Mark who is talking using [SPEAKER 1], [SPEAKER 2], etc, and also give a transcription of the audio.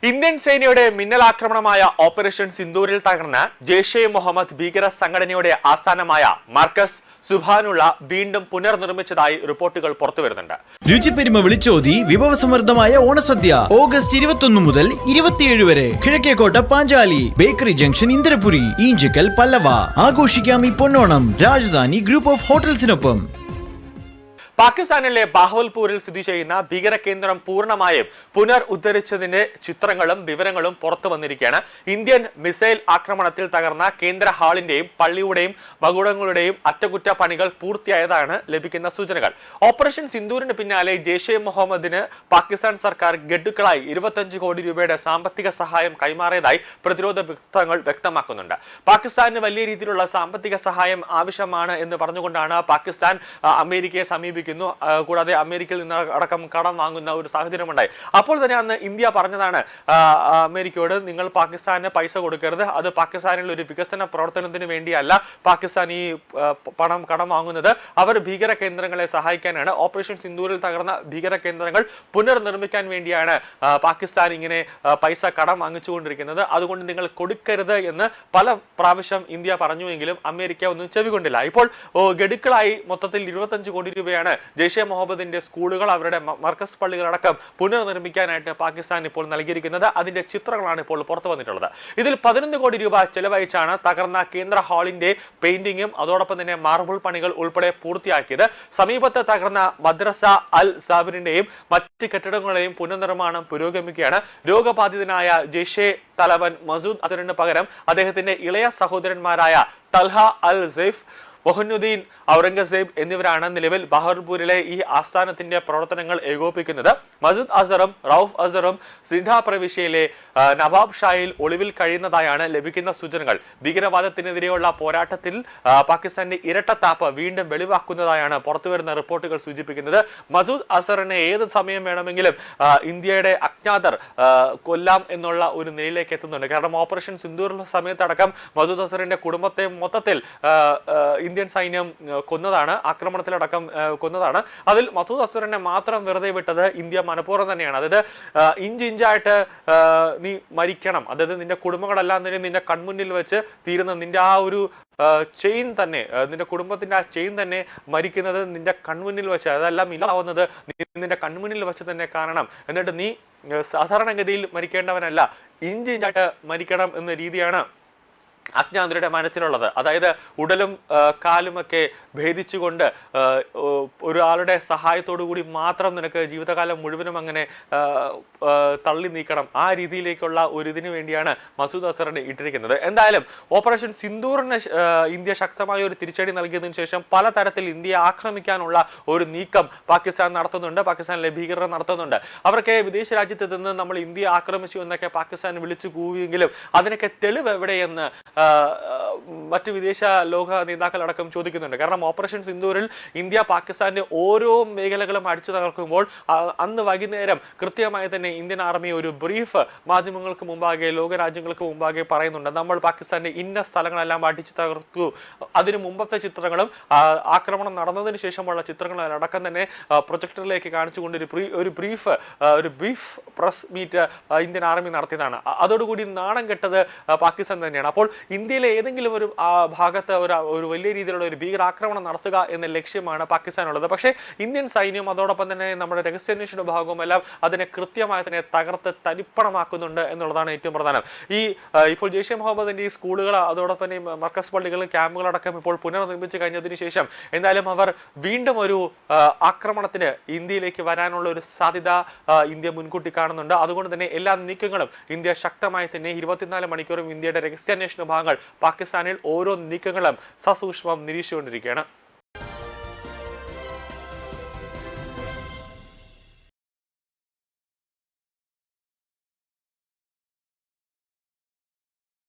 [SPEAKER 1] Indian സേനയുടെ മിന്നലാക്രമണമായ operation സിന്ദൂരിൽ തകർന്ന ജെയ്ഷെ മുഹമ്മദ് ഭീകര സംഘടനയുടെ ആസ്ഥാനമായ മർക്കസ് സുബാനുള്ള വീണ്ടും പുനർനിർമ്മിച്ചതായി റിപ്പോർട്ടുകൾ പുറത്തുവരുന്നുണ്ട്.
[SPEAKER 2] രുചിപ്പെരുമ വിളിച്ചോതി വിഭവസമൃദ്ധമായ ഓണസദ്യ ഓഗസ്റ്റ് 21 മുതൽ 27 വരെ കിഴക്കേക്കോട്ട പാഞ്ചാലി ബേക്കറി ജംഗ്ഷൻ ഇന്ദ്രപുരി ഈഞ്ചക്കൽ പല്ലവ. ആഘോഷിക്കാം ഈ പൊന്നോണം രാജധാനി ഗ്രൂപ്പ് ഓഫ് ഹോട്ടൽസിനൊപ്പം.
[SPEAKER 1] പാകിസ്ഥാനിലെ ബാഹവൽപൂരിൽ സ്ഥിതി ചെയ്യുന്ന ഭീകര കേന്ദ്രം പൂർണ്ണമായും പുനരുദ്ധരിച്ചതിന്റെ ചിത്രങ്ങളും വിവരങ്ങളും പുറത്തു വന്നിരിക്കുകയാണ്. ഇന്ത്യൻ മിസൈൽ ആക്രമണത്തിൽ തകർന്ന കേന്ദ്ര ഹാളിന്റെയും പള്ളിയുടെയും മകുടങ്ങളുടെയും അറ്റകുറ്റപ്പണികൾ പൂർത്തിയായതാണ് ലഭിക്കുന്ന സൂചനകൾ. ഓപ്പറേഷൻ സിന്ദൂരിന് പിന്നാലെ ജെയ്ഷെ മുഹമ്മദിന് പാകിസ്ഥാൻ സർക്കാർ ഗഡുക്കളായി 25 കോടി രൂപയുടെ സാമ്പത്തിക സഹായം കൈമാറിയതായി പ്രതിരോധ വൃത്തങ്ങൾ വ്യക്തമാക്കുന്നുണ്ട്. പാകിസ്ഥാന് വലിയ രീതിയിലുള്ള സാമ്പത്തിക സഹായം ആവശ്യമാണ് എന്ന് പറഞ്ഞുകൊണ്ടാണ് പാകിസ്ഥാൻ അമേരിക്കയെ സമീപിക്കുന്നത്. കൂടാതെ അമേരിക്കയിൽ നിന്ന് അടക്കം കടം വാങ്ങുന്ന ഒരു സാഹചര്യമുണ്ടായി. അപ്പോൾ തന്നെ അന്ന് ഇന്ത്യ പറഞ്ഞതാണ് അമേരിക്കയോട്, നിങ്ങൾ പാകിസ്ഥാന് പൈസ കൊടുക്കരുത്, അത് പാകിസ്ഥാനിൽ ഒരു വികസന പ്രവർത്തനത്തിന് വേണ്ടിയല്ല പാകിസ്ഥാൻ ഈ പണം കടം വാങ്ങുന്നത്, അവർ ഭീകര കേന്ദ്രങ്ങളെ സഹായിക്കാനാണ്. ഓപ്പറേഷൻ സിന്ദൂരിൽ തകർന്ന ഭീകര കേന്ദ്രങ്ങൾ പുനർനിർമ്മിക്കാൻ വേണ്ടിയാണ് പാകിസ്ഥാൻ ഇങ്ങനെ പൈസ കടം വാങ്ങിച്ചുകൊണ്ടിരിക്കുന്നത്, അതുകൊണ്ട് നിങ്ങൾ കൊടുക്കരുത് എന്ന് പല പ്രാവശ്യം ഇന്ത്യ പറഞ്ഞുവെങ്കിലും അമേരിക്ക ഒന്നും ചെവികൊണ്ടില്ല. ഇപ്പോൾ ഗഡുക്കളായി മൊത്തത്തിൽ 25 കോടി രൂപയാണ് ജെയ്ഷെ മുഹമ്മദിന്റെ സ്കൂളുകൾ, അവരുടെ മർക്കസ് പള്ളികളടക്കം പുനർനിർമ്മിക്കാനായിട്ട് പാകിസ്ഥാൻ ഇപ്പോൾ നൽകിയിരിക്കുന്നത്. അതിന്റെ ചിത്രങ്ങളാണ് ഇപ്പോൾ പുറത്തു വന്നിട്ടുള്ളത്. ഇതിൽ 11 കോടി രൂപ ചെലവഴിച്ചാണ് തകർന്ന കേന്ദ്ര ഹാളിന്റെ പെയിന്റിങ്ങും അതോടൊപ്പം തന്നെ മാർബിൾ പണികൾ ഉൾപ്പെടെ പൂർത്തിയാക്കിയത്. സമീപത്ത് തകർന്ന മദ്രസ അൽ സാബിറിന്റെയും മറ്റ് കെട്ടിടങ്ങളുടെയും പുനർനിർമ്മാണം പുരോഗമിക്കുകയാണ്. രോഗബാധിതനായ ജെയ്ഷെ തലവൻ മസൂദ് അസറിന് പകരം അദ്ദേഹത്തിന്റെ ഇളയ സഹോദരന്മാരായ തൽഹ അൽ സെയ്ഫ്, മൊഹന്നുദ്ദീൻ ഔറംഗസേബ് എന്നിവരാണ് നിലവിൽ ബഹർപൂരിലെ ഈ ആസ്ഥാനത്തിന്റെ പ്രവർത്തനങ്ങൾ ഏകോപിപ്പിക്കുന്നത്. മസൂദ് അസറും റൌഫ് അസറും സിൻഡ പ്രവിശ്യയിലെ നവാബ് ഷായിൽ ഒളിവിൽ കഴിയുന്നതായാണ് ലഭിക്കുന്ന സൂചനകൾ. ഭീകരവാദത്തിനെതിരെയുള്ള പോരാട്ടത്തിൽ പാകിസ്ഥാന്റെ ഇരട്ടത്താപ്പ് വീണ്ടും വെളിവാക്കുന്നതായാണ് പുറത്തുവരുന്ന റിപ്പോർട്ടുകൾ സൂചിപ്പിക്കുന്നത്. മസൂദ് അസറിനെ ഏത് സമയം വേണമെങ്കിലും ഇന്ത്യയുടെ അജ്ഞാതർ കൊല്ലാം എന്നുള്ള ഒരു നിലയിലേക്ക് എത്തുന്നുണ്ട്. കാരണം ഓപ്പറേഷൻ സിന്ദൂറിന്റെ സമയത്തടക്കം മസൂദ് അസറിന്റെ കുടുംബത്തെ മൊത്തത്തിൽ ഇന്ത്യൻ സൈന്യം കൊന്നതാണ്, ആക്രമണത്തിലടക്കം കൊന്നതാണ്. അതിൽ മസൂദ് അസറിനെ മാത്രം വെറുതെ വിട്ടത് ഇന്ത്യ മനഃപൂർവ്വം തന്നെയാണ്. അതായത് ഇഞ്ചിഞ്ചായിട്ട് നീ മരിക്കണം, അതായത് നിന്റെ കുടുംബങ്ങളെല്ലാം തന്നെ നിന്റെ കൺമുന്നിൽ വെച്ച് തീരുന്ന നിന്റെ ആ ഒരു ചെയിൻ തന്നെ, നിന്റെ കുടുംബത്തിന്റെ ആ ചെയിൻ തന്നെ മരിക്കുന്നത് നിന്റെ കൺമുന്നിൽ വെച്ച്, അതെല്ലാം ഇല്ലാവുന്നത് നിന്റെ കൺമുന്നിൽ വെച്ച് തന്നെ കാണണം. എന്നിട്ട് നീ സാധാരണഗതിയിൽ മരിക്കേണ്ടവനല്ല, ഇഞ്ചിഞ്ചായിട്ട് മരിക്കണം എന്ന രീതിയാണ് അജ്ഞാതരുടെ മനസ്സിലുള്ളത്. അതായത് ഉടലും കാലുമൊക്കെ ഭേദിച്ചുകൊണ്ട് ഒരാളുടെ സഹായത്തോടു കൂടി മാത്രം നിനക്ക് ജീവിതകാലം മുഴുവനും അങ്ങനെ തള്ളി നീക്കണം, ആ രീതിയിലേക്കുള്ള ഒരു ഇതിനു വേണ്ടിയാണ് മസൂദ് അസറിനെ ഇട്ടിരിക്കുന്നത്. എന്തായാലും ഓപ്പറേഷൻ സിന്ദൂറിന് ഇന്ത്യ ശക്തമായ ഒരു തിരിച്ചടി നൽകിയതിനു ശേഷം പലതരത്തിൽ ഇന്ത്യയെ ആക്രമിക്കാനുള്ള ഒരു നീക്കം പാകിസ്ഥാൻ നടത്തുന്നുണ്ട്, പാകിസ്ഥാനിലെ ഭീകരർ നടത്തുന്നുണ്ട്. അവർക്ക് വിദേശ രാജ്യത്ത് നിന്ന് നമ്മൾ ഇന്ത്യയെ ആക്രമിച്ചു എന്നൊക്കെ പാകിസ്ഥാൻ വിളിച്ചു കൂവിയെങ്കിലും അതിനൊക്കെ തെളിവ് എവിടെയെന്ന് മറ്റ് വിദേശ ലോക നേതാക്കളടക്കം ചോദിക്കുന്നുണ്ട്. കാരണം ഓപ്പറേഷൻ സിന്ദൂരിൽ ഇന്ത്യ പാകിസ്ഥാന്റെ ഓരോ മേഖലകളും അടിച്ചു തകർക്കുമ്പോൾ അന്ന് വൈകുന്നേരം കൃത്യമായി തന്നെ ഇന്ത്യൻ ആർമി ഒരു ബ്രീഫ് മാധ്യമങ്ങൾക്ക് മുമ്പാകെ, ലോകരാജ്യങ്ങൾക്ക് മുമ്പാകെ പറയുന്നുണ്ട്. നമ്മൾ പാകിസ്ഥാന്റെ ഇന്ന സ്ഥലങ്ങളെല്ലാം അടിച്ചു തകർത്തു. അതിനു മുമ്പത്തെ ചിത്രങ്ങളും ആക്രമണം നടന്നതിന് ശേഷമുള്ള ചിത്രങ്ങളടക്കം തന്നെ പ്രൊജക്ടറിലേക്ക് കാണിച്ചുകൊണ്ട് ഒരു brief press meet Indian army നടത്തിയതാണ്. അതോടുകൂടി നാണം കെട്ടത് പാകിസ്ഥാൻ തന്നെയാണ്. അപ്പോൾ ഇന്ത്യയിലെ ഏതെങ്കിലും ഒരു ഭാഗത്ത് ഒരു വലിയ രീതിയിലുള്ള ഒരു ഭീകരാക്രമണം നടത്തുക എന്ന ലക്ഷ്യമാണ് പാകിസ്ഥാനുള്ളത്. പക്ഷേ ഇന്ത്യൻ സൈന്യം അതോടൊപ്പം തന്നെ നമ്മുടെ രഹസ്യാന്വേഷണ വിഭാഗവും എല്ലാം അതിനെ കൃത്യമായി തന്നെ തകർത്ത് തരിപ്പണമാക്കുന്നുണ്ട് എന്നുള്ളതാണ് ഏറ്റവും പ്രധാനം. ഇപ്പോൾ ജെയ്ഷെ മുഹമ്മദിന്റെ ഈ സ്കൂളുകൾ അതോടൊപ്പം തന്നെ മർക്കസ് പള്ളികളും ക്യാമ്പുകളടക്കം ഇപ്പോൾ പുനർനിർമ്മിച്ചു കഴിഞ്ഞതിന് ശേഷം എന്തായാലും അവർ വീണ്ടും ഒരു ആക്രമണത്തിന് ഇന്ത്യയിലേക്ക് വരാനുള്ള ഒരു സാധ്യത ഇന്ത്യ മുൻകൂട്ടി കാണുന്നുണ്ട്. അതുകൊണ്ട് തന്നെ എല്ലാ നീക്കങ്ങളും ഇന്ത്യ ശക്തമായി തന്നെ 24 മണിക്കൂറും ഇന്ത്യയുടെ രഹസ്യാന്വേഷണ വിഭാഗങ്ങൾ പാകിസ്ഥാനിൽ ഓരോ നീക്കങ്ങളും സസൂക്ഷ്മം നിരീക്ഷിച്ചുകൊണ്ടിരിക്കുകയാണ്.